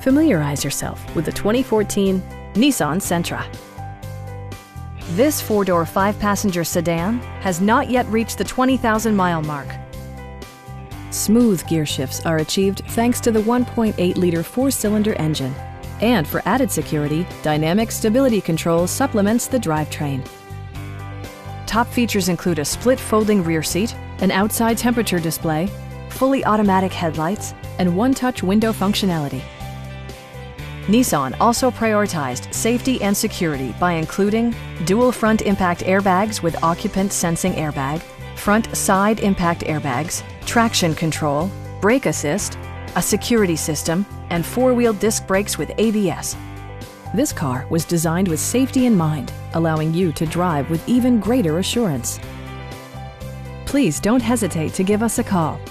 Familiarize yourself with the 2014 Nissan Sentra. This four-door, five-passenger sedan has not yet reached the 20,000-mile mark. Smooth gear shifts are achieved thanks to the 1.8-liter four-cylinder engine. And for added security, dynamic stability control supplements the drivetrain. Top features include a split folding rear seat, an outside temperature display, fully automatic headlights, and one-touch window functionality. Nissan also prioritized safety and security by including dual front impact airbags with occupant sensing airbag, front side impact airbags, traction control, brake assist, a security system, and four-wheel disc brakes with ABS. This car was designed with safety in mind, allowing you to drive with even greater assurance. Please don't hesitate to give us a call.